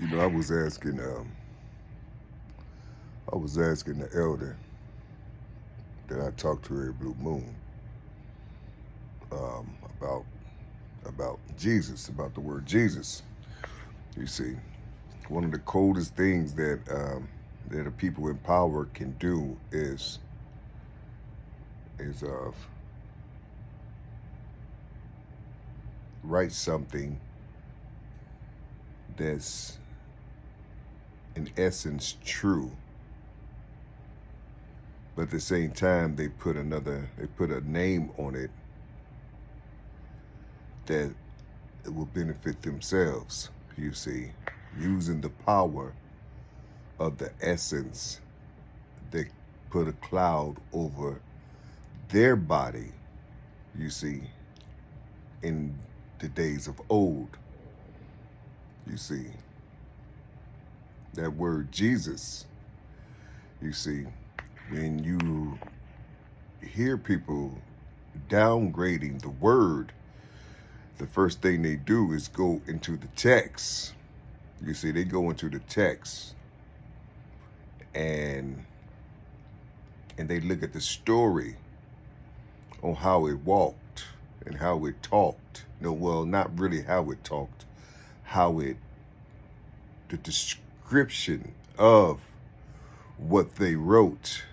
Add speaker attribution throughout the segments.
Speaker 1: I was asking, the elder that I talked to every blue moon um, about Jesus, about the word Jesus. You see, one of the coldest things that the people in power can do is write something that's in essence true, but at the same time they put a name on it that it will benefit themselves. You see, using the power of the essence, they put a cloud over their body. You see, in the days of old, you see that word Jesus. You see, when you hear people downgrading the word, the first thing they do is go into the text. You see, they go into the text and they look at the story on how it walked and how it talked. No, well, not really how it talked, how it, the description of what they wrote.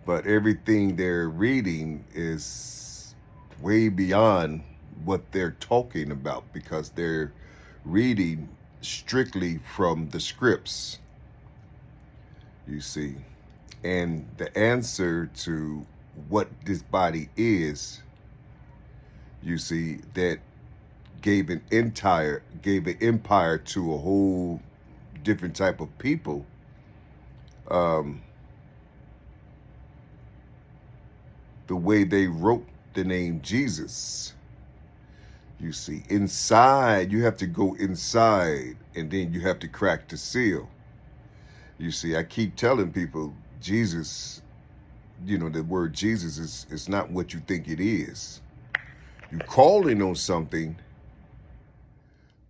Speaker 1: But everything they're reading is way beyond what they're talking about because they're reading strictly from the scripts, you see. And the answer to what this body is, you see, that gave an empire to a whole different type of people. Um, the way they wrote the name Jesus. You see, inside, you have to go inside and then you have to crack the seal. You see, I keep telling people, Jesus, the word Jesus is not what you think it is. You're calling on something,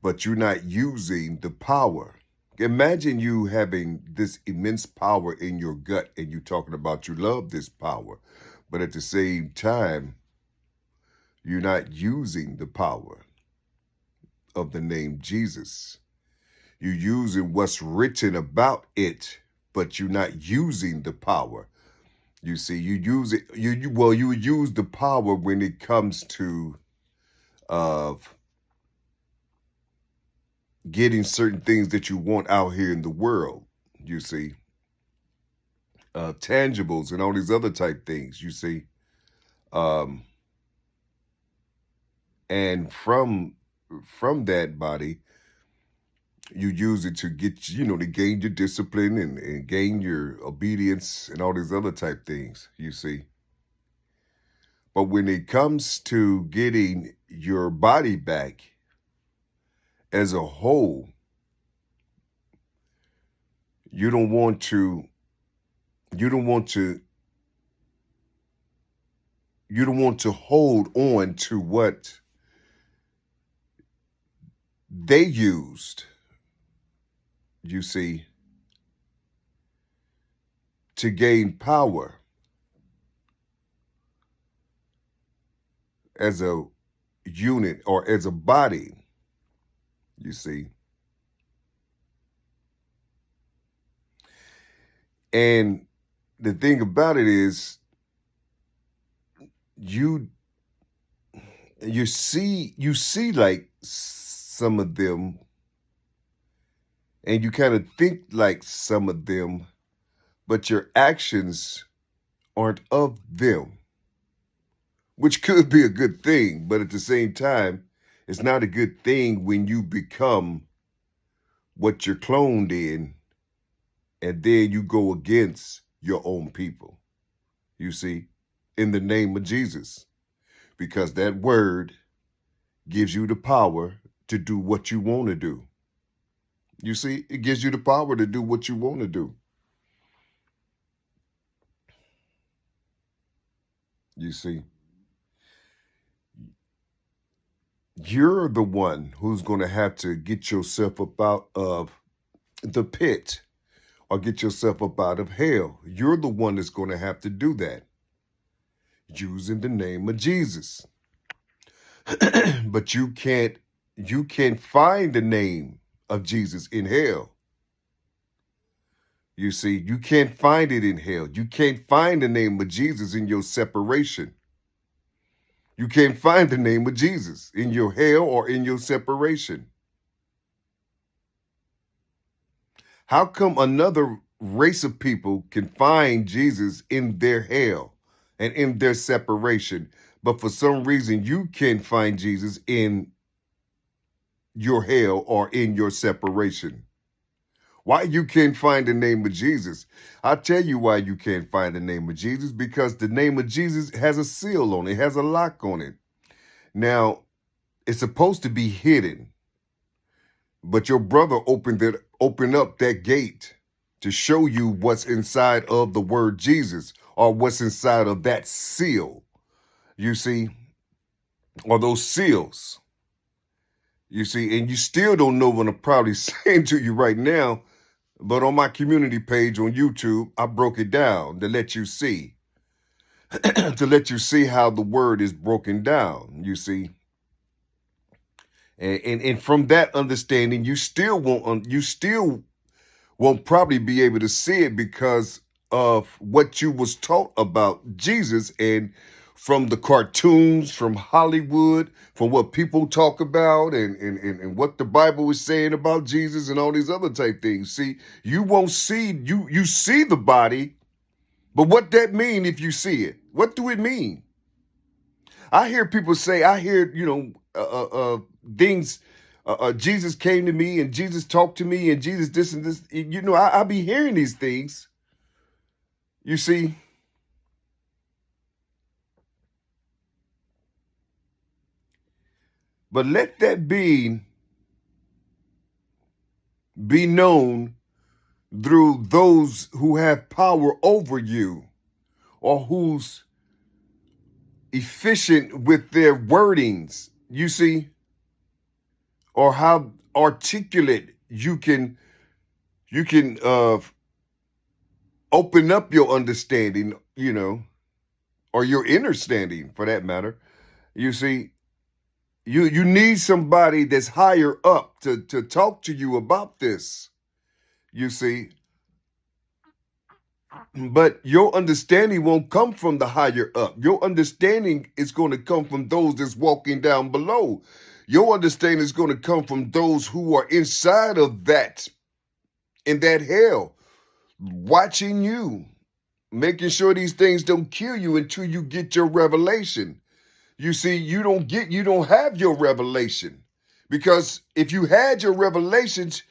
Speaker 1: but you're not using the power. Imagine you having this immense power in your gut and you talking about you love this power, but at the same time, you're not using the power of the name Jesus. You're using what's written about it, but you're not using the power. You see, you use it. You use the power when it comes to of getting certain things that you want out here in the world. You see, tangibles and all these other type things. You see, um, and from that body, you use it to get, to gain your discipline and gain your obedience and all these other type things, you see. But when it comes to getting your body back as a whole, you don't want to, you don't want to, you don't want to hold on to what they used, you see, to gain power as a unit or as a body, you see. And the thing about it is you see like some of them and you kind of think like some of them, but your actions aren't of them, which could be a good thing, but at the same time, it's not a good thing when you become what you're cloned in and then you go against your own people, you see, in the name of Jesus, because that word gives you the power to do what you want to do. You see, it gives you the power to do what you want to do. You see, You're the one who's going to have to get yourself up out of the pit or get yourself up out of hell. You're the one that's going to have to do that using the name of Jesus. But you can't find the name of Jesus in hell. You see, you can't find it in hell. You can't find the name of Jesus in your separation. You can't find the name of Jesus in your hell or in your separation. How come another race of people can find Jesus in their hell and in their separation, but for some reason you can't find Jesus in your hell or in your separation? Why you can't find the name of Jesus? I'll tell you why you can't find the name of Jesus, because the name of Jesus has a seal on it, has a lock on it. Now, it's supposed to be hidden, but your brother opened up that gate to show you what's inside of the word Jesus, or what's inside of that seal, you see, or those seals. You see, and you still don't know what I'm probably saying to you right now, but on my community page on YouTube, I broke it down to let you see, how the word is broken down, you see. And from that understanding, you still won't probably be able to see it because of what you was taught about Jesus, and from the cartoons, from Hollywood, from what people talk about, and what the Bible is saying about Jesus and all these other type things. See, you won't see, you see the body, but what that mean if you see it? What do it mean? I hear people say, things, Jesus came to me and Jesus talked to me and Jesus this and this. I be hearing these things, you see. But let that being be known through those who have power over you, or who's efficient with their wordings, you see, or how articulate you can open up your understanding, or your understanding for that matter. You see, you need somebody that's higher up to talk to you about this, you see. But your understanding won't come from the higher up. Your understanding is going to come from those that's walking down below. Your understanding is going to come from those who are inside of that, in that hell, watching you, making sure these things don't kill you until you get your revelation. You see, you don't have your revelation, because if you had your revelations,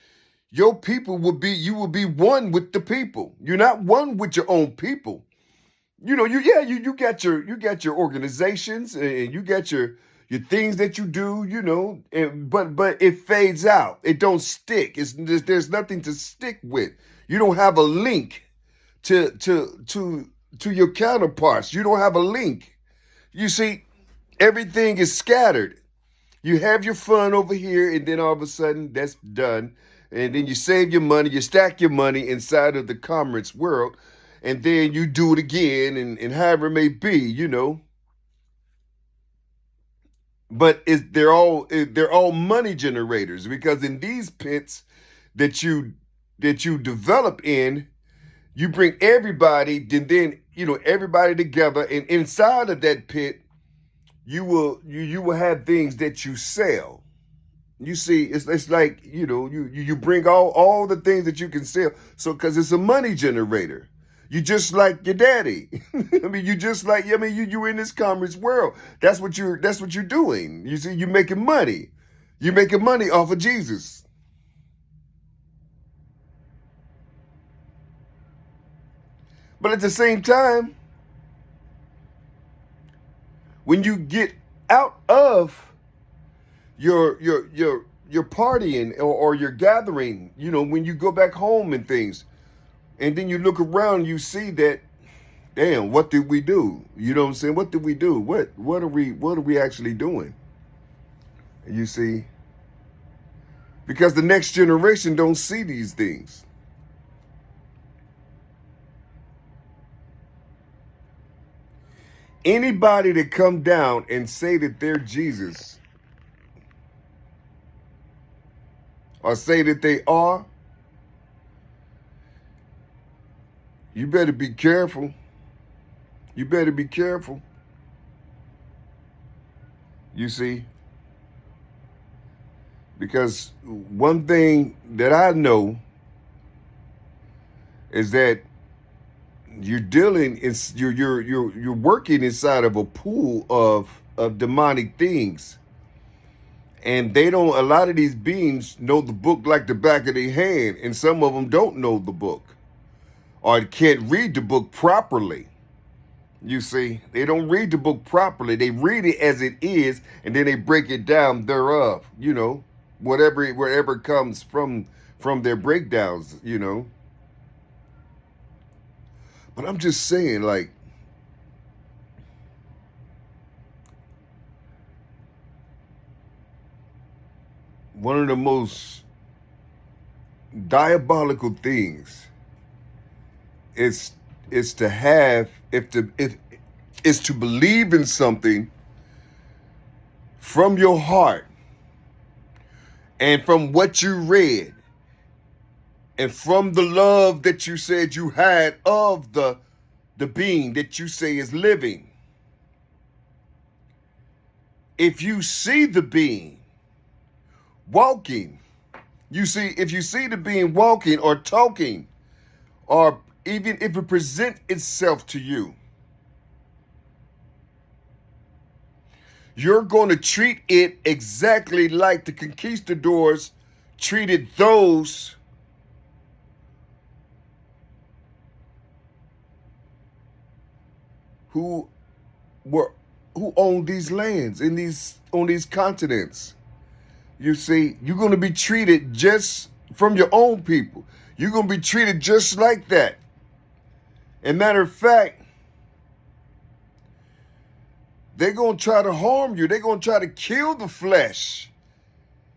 Speaker 1: your people you will be one with the people. You're not one with your own people. You got your organizations, and you got your things that you do, but it fades out. It don't stick. There's nothing to stick with. You don't have a link to your counterparts. You don't have a link. You see, everything is scattered. You have your fun over here, and then all of a sudden that's done. And then you save your money, you stack your money inside of the commerce world, and then you do it again, and however it may be, But they're all money generators, because in these pits that you develop in, you bring everybody, then everybody together, and inside of that pit, you will have things that you sell. You see, it's like, you bring all the things that you can sell. So, because it's a money generator. You just like your daddy. you're in this commerce world. That's what you're doing. You see, you're making money. You're making money off of Jesus. But at the same time, when you get out of your partying or your gathering, when you go back home and things, and then you look around, you see that, damn, what did we do? You know what I'm saying? What did we do? What are we actually doing? You see? Because the next generation don't see these things. Anybody that come down and say that they're Jesus or say that they are, you better be careful. You better be careful. You see? Because one thing that I know is that you're working inside of a pool of demonic things. And a lot of these beings know the book like the back of their hand, and some of them don't know the book or can't read the book properly. You see, they don't read the book properly. They read it as it is, and then they break it down thereof, wherever comes from their breakdowns, But I'm just saying, like, one of the most diabolical things is to believe in something from your heart and from what you read and from the love that you said you had of the being that you say is living. If you see the being walking, if you see the being walking or talking, or even if it presents itself to you, you're going to treat it exactly like the conquistadors treated those who owned these lands on these continents. You see, you're going to be treated just from your own people. You're going to be treated just like that. And matter of fact, they're going to try to harm you. They're going to try to kill the flesh.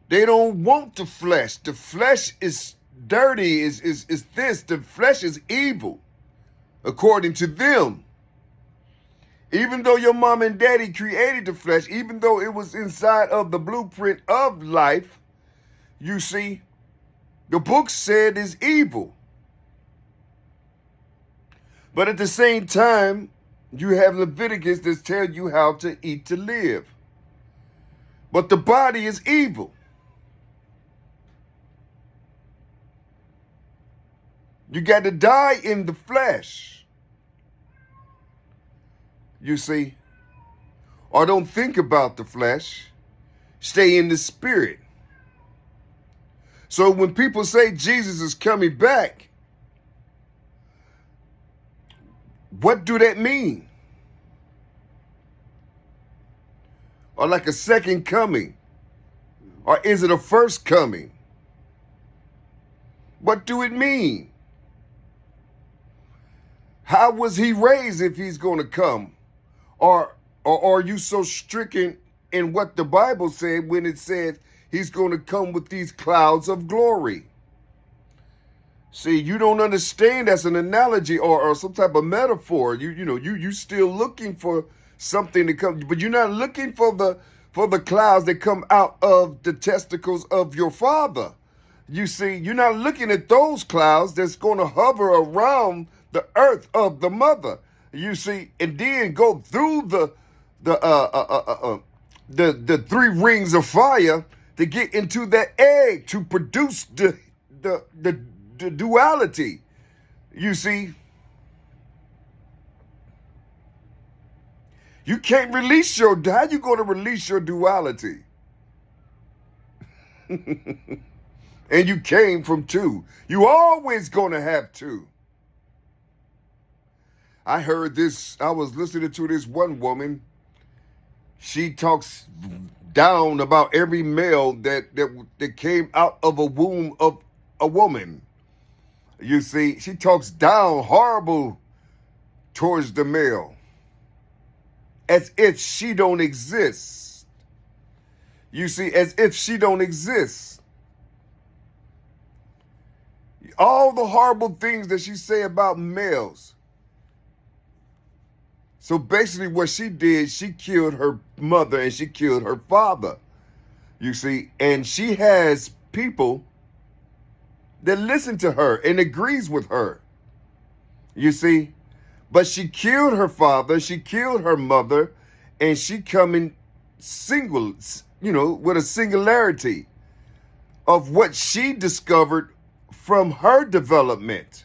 Speaker 1: They don't want the flesh. The flesh is dirty, is this. The flesh is evil, according to them. Even though your mom and daddy created the flesh, even though it was inside of the blueprint of life, you see, the book said is evil. But at the same time, you have Leviticus that tell you how to eat to live. But the body is evil. You got to die in the flesh. You see, or don't think about the flesh, stay in the spirit. So when people say Jesus is coming back, what do that mean? Or like a second coming? Or is it a first coming? What do it mean? How was he raised if he's going to come? Or are you so stricken in what the Bible said when it says he's going to come with these clouds of glory? See, you don't understand that's an analogy or some type of metaphor. You still looking for something to come, but you're not looking for the clouds that come out of the testicles of your father. You see, you're not looking at those clouds that's going to hover around the earth of the mother. You see, and then go through the three rings of fire to get into that egg to produce the duality. You see, you can't release how you going to release your duality? And you came from two. You always going to have two. I heard this, I was listening to this one woman. She talks down about every male that came out of a womb of a woman. You see, she talks down horrible towards the male, as if she don't exist. You see, as if she don't exist. All the horrible things that she say about males. So basically what she did, she killed her mother and she killed her father. You see, and she has people that listen to her and agrees with her. You see, but she killed her father, she killed her mother, and she coming single, with a singularity of what she discovered from her development.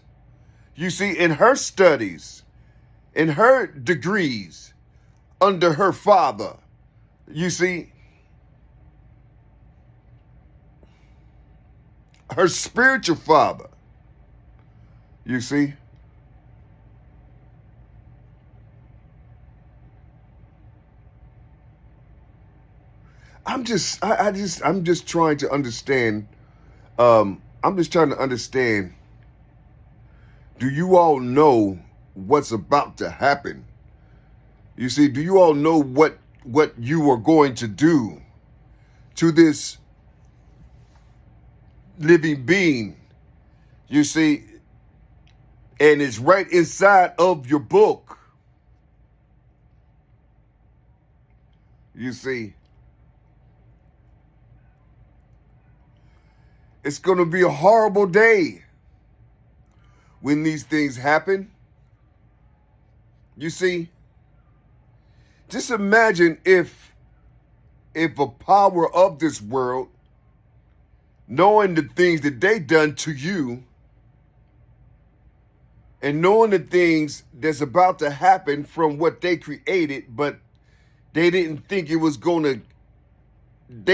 Speaker 1: You see, in her studies, in her degrees under her father, you see, her spiritual father, you see. I'm just trying to understand. I'm just trying to understand. Do you all know what's about to happen? You see, do you all know what you are going to do to this living being? You see, and it's right inside of your book. You see, it's going to be a horrible day when these things happen. You see, just imagine if a power of this world, knowing the things that they done to you and knowing the things that's about to happen from what they created, but they didn't think they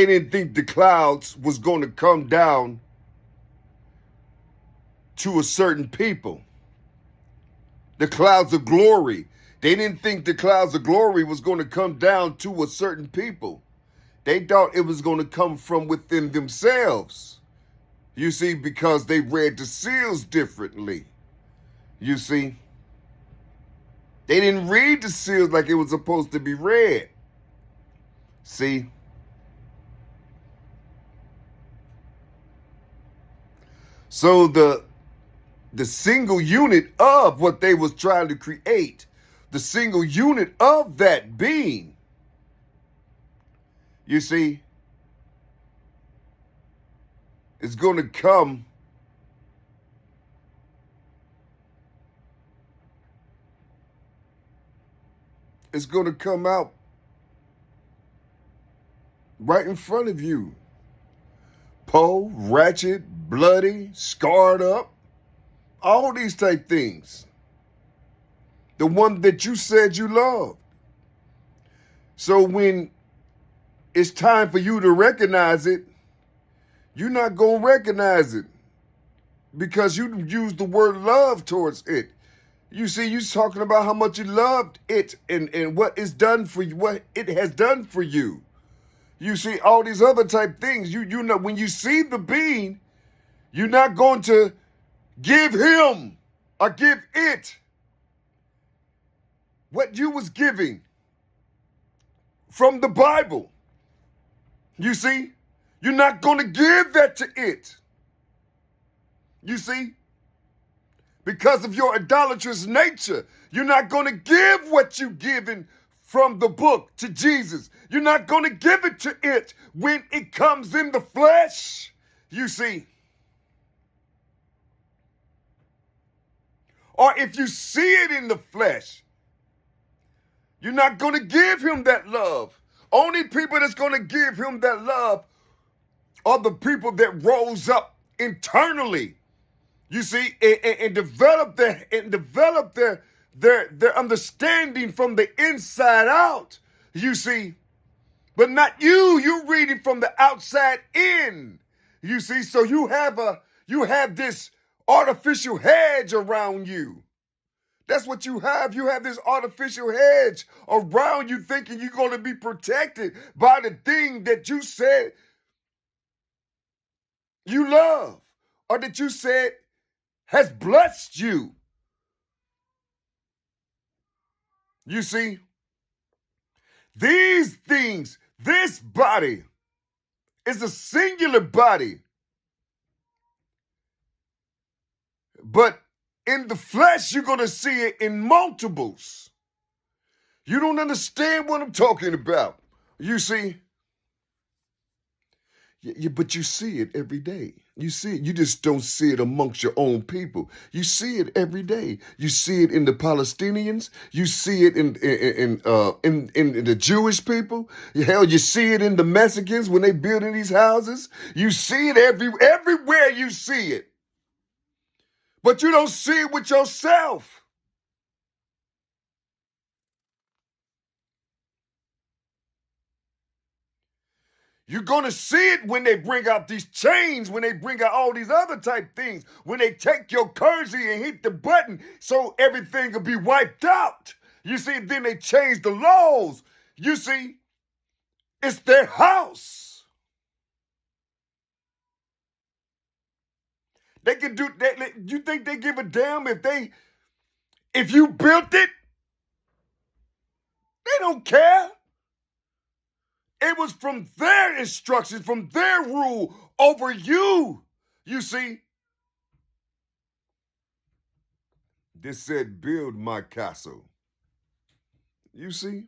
Speaker 1: didn't think the clouds was going to come down to a certain people. The clouds of glory. They didn't think the clouds of glory was going to come down to a certain people. They thought it was going to come from within themselves. You see, because they read the seals differently. You see, they didn't read the seals like it was supposed to be read. See? So the single unit of what they was trying to create, the single unit of that being, you see, is going to come out right in front of you. Po, ratchet, bloody, scarred up, all these type things. The one that you said you loved. So when it's time for you to recognize it, you're not going to recognize it because you used the word love towards it. You see, you're talking about how much you loved it and what it's done for you, what it has done for you. You see, all these other type things. You know, when you see the being, you're not going to give him or give it what you was giving from the Bible. You see, you're not going to give that to it. You see, because of your idolatrous nature, you're not going to give what you given from the book to Jesus. You're not going to give it to it when it comes in the flesh. You see, or if you see it in the flesh, you're not going to give him that love. Only people that's going to give him that love are the people that rose up internally, you see, and develop their understanding from the inside out, you see, but not you. You're reading from the outside in, you see. So you have this artificial hedge around you. That's what you have. You have this artificial hedge around you thinking you're going to be protected by the thing that you said you love or that you said has blessed you. You see, these things, this body It's a singular body. But in the flesh, you're going to see it in multiples. You don't understand what I'm talking about. You see? But you see it every day. You see it. You just don't see it amongst your own people. You see it every day. You see it in the Palestinians. You see it in the Jewish people. Hell, you see it in the Mexicans when they building these houses. You see it everywhere. You see it, but you don't see it with yourself. You're going to see it when they bring out these chains, when they bring out all these other type things, when they take your currency and hit the button so everything will be wiped out. You see, then they change the laws. You see, it's their house. They can do that. You think they give a damn if you built it? They don't care. It was from their instructions, from their rule over you. You see, they said, build my castle. You see,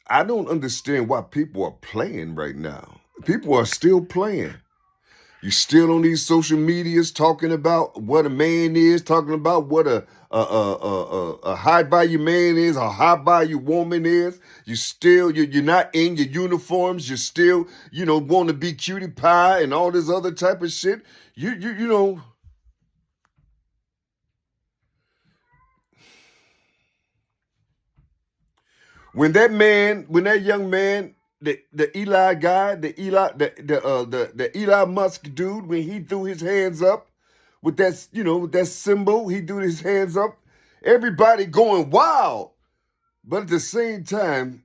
Speaker 1: I don't understand why people are playing right now. People are still playing. You still on these social medias talking about what a man is, talking about what a high value man is, a high value woman is. You're not in your uniforms. You still, want to be cutie pie and all this other type of shit. You know. When that young man, the Eli guy, the Eli Musk dude, when he threw his hands up with that, with that symbol, he threw his hands up, everybody going wild. But at the same time,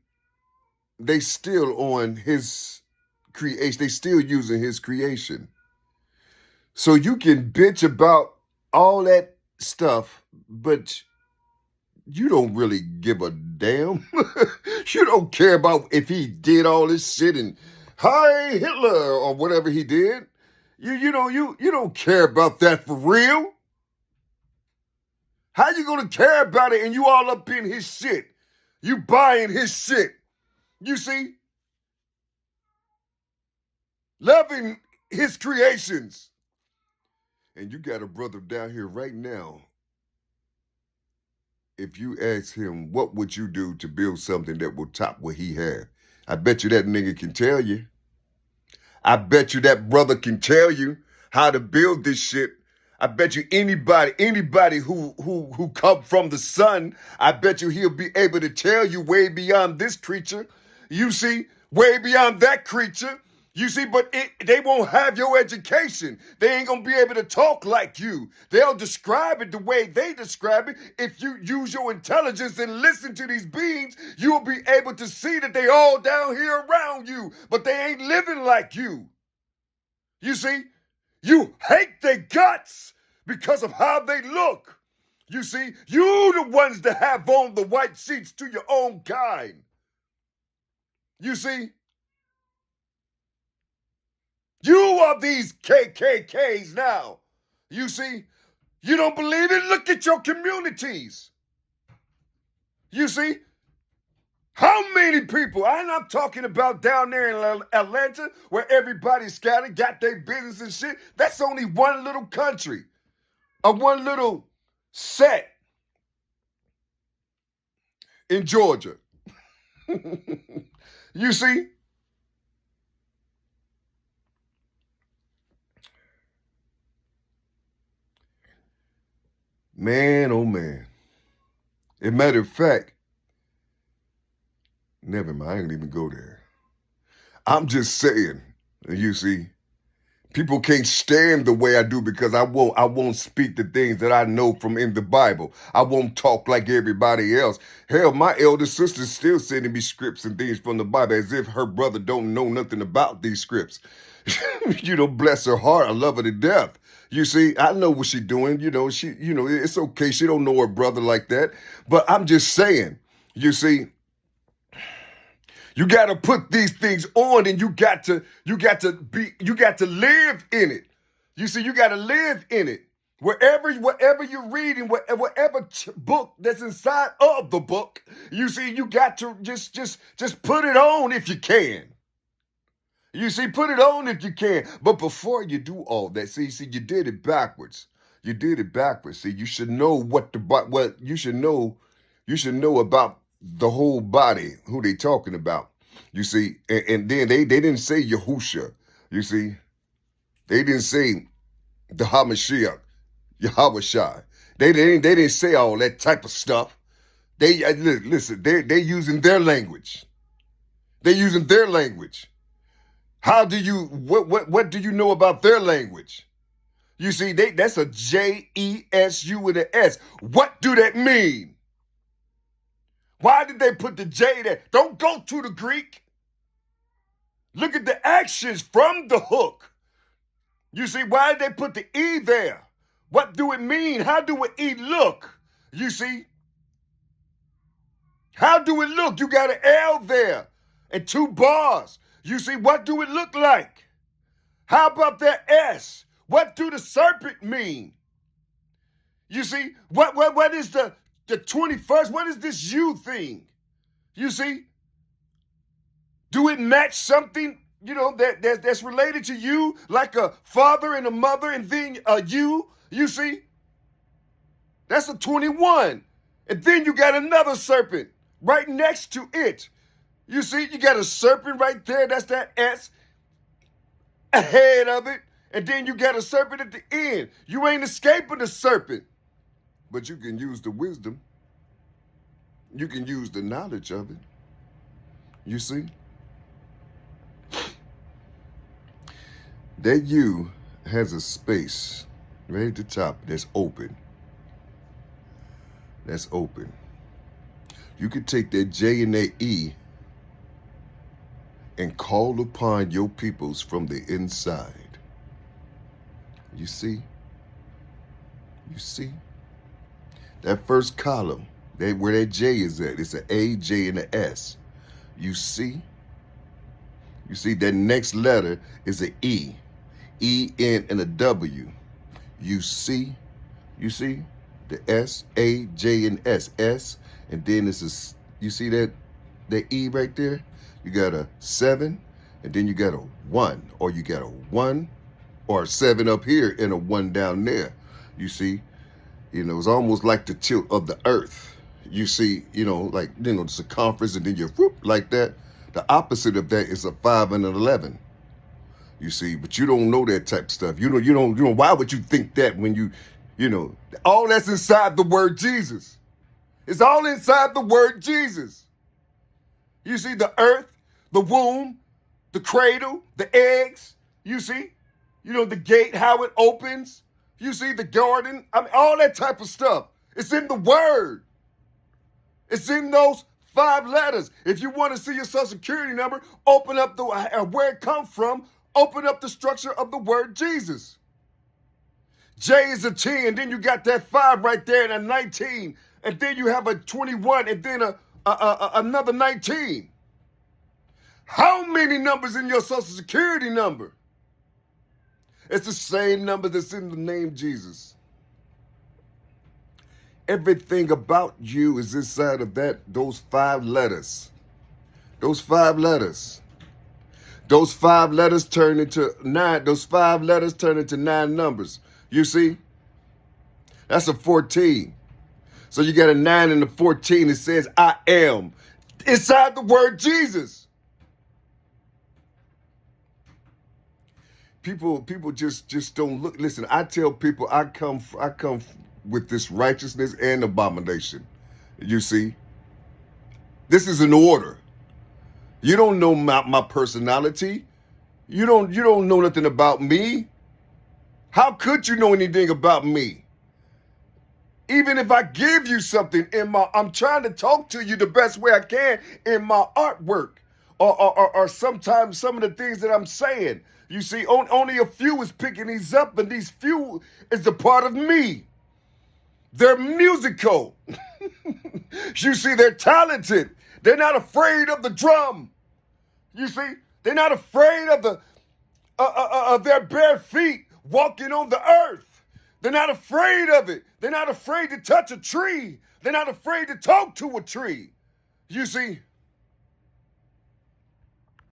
Speaker 1: they still on his creation. They still using his creation. So you can bitch about all that stuff, but you don't really give a damn. You don't care about if he did all this shit and hi Hitler or whatever he did. You don't care about that for real. How you gonna care about it and you all up in his shit? You buying his shit. You see? Loving his creations. And you got a brother down here right now. If you ask him, what would you do to build something that will top what he had? I bet you that nigga can tell you. I bet you that brother can tell you how to build this shit. I bet you anybody who come from the sun, I bet you he'll be able to tell you way beyond this creature. You see, way beyond that creature. You see, but they won't have your education. They ain't going to be able to talk like you. They'll describe it the way they describe it. If you use your intelligence and listen to these beings, you'll be able to see that they all down here around you, but they ain't living like you. You see, you hate their guts because of how they look. You see, you the ones that have on the white sheets to your own kind. You see? You are these KKKs now. You see? You don't believe it? Look at your communities. You see? How many people? I'm not talking about down there in Atlanta where everybody's scattered, got their business and shit. That's only one little country or one little set in Georgia. You see? Man, oh man. As a matter of fact, never mind, I ain't even go there. I'm just saying, you see, people can't stand the way I do because I won't speak the things that I know from in the Bible. I won't talk like everybody else. Hell, my elder sister's still sending me scripts and things from the Bible as if her brother don't know nothing about these scripts. Bless her heart. I love her to death. You see, I know what she's doing. It's okay. She don't know her brother like that. But I'm just saying, you see, You got to put these things on, and you got to live in it. You see, you got to live in it. Whatever you're reading, whatever book that's inside of the book, you see, you got to just put it on if you can. You see, put it on if you can. But before you do all that, see, you did it backwards. You did it backwards. See, you should know what you should know about the whole body, who they talking about. You see, and then they didn't say Yahusha. You see, they didn't say the Hamashiach, Yahushai. They didn't say all that type of stuff. Listen, they using their language. They're using their language. How do you what do you know about their language? You see, that's a J-E-S-U with an S. What do that mean? Why did they put the J there? Don't go to the Greek. Look at the actions from the hook. You see, why did they put the E there? What do it mean? How do an E look? You see? How do it look? You got an L there and 2 bars. You see, what do it look like? How about that S? What do the serpent mean? You see, what is the 21st? What is this U thing? You see? Do it match something, that's related to you, like a father and a mother and then a you see? That's a 21. And then you got another serpent right next to it. You see, you got a serpent right there. That's that S ahead of it. And then you got a serpent at the end. You ain't escaping the serpent. But you can use the wisdom. You can use the knowledge of it. You see? That U has a space right at the top that's open. That's open. You could take that J and that E and call upon your peoples from the inside. You see? You see? That first column, where that J is at, it's an A, J, and an S. You see? You see, that next letter is an E. E, N, and a W. You see? You see? The S, A, J, and S. S, and then it's a, you see that E right there? You got a 7, and then you got a 1, or you got a 1, or a 7 up here and a 1 down there. You see? It's almost like the tilt of the earth. You see, the circumference, and then you whoop like that. The opposite of that is a 5 and an 11. You see, but you don't know that type of stuff. You don't. Why would you think that when all that's inside the word Jesus? It's all inside the word Jesus. You see, the earth, the womb, the cradle, the eggs. You see, the gate, how it opens. You see, the garden. I mean, all that type of stuff. It's in the word. It's in those 5 letters. If you want to see your social security number, open up where it comes from. Open up the structure of the word Jesus. J is a 10, then you got that 5 right there and a 19, and then you have a 21, and then another 19. How many numbers in your social security number? It's the same number that's in the name Jesus. Everything about you is inside of those 5 letters. Those 5 letters. Those 5 letters turn into 9. Those 5 letters turn into 9 numbers. You see? That's a 14. So you got a 9 and a 14. It says, I am. Inside the word Jesus. People just don't look. Listen, I tell people I come with this righteousness and abomination. You see? This is an order. You don't know my personality. You don't know nothing about me. How could you know anything about me? Even if I give you something I'm trying to talk to you the best way I can in my artwork, or sometimes some of the things that I'm saying. You see, only a few is picking these up, and these few is a part of me. They're musical. You see, they're talented. They're not afraid of the drum. You see, they're not afraid of of their bare feet walking on the earth. They're not afraid of it. They're not afraid to touch a tree. They're not afraid to talk to a tree. You see,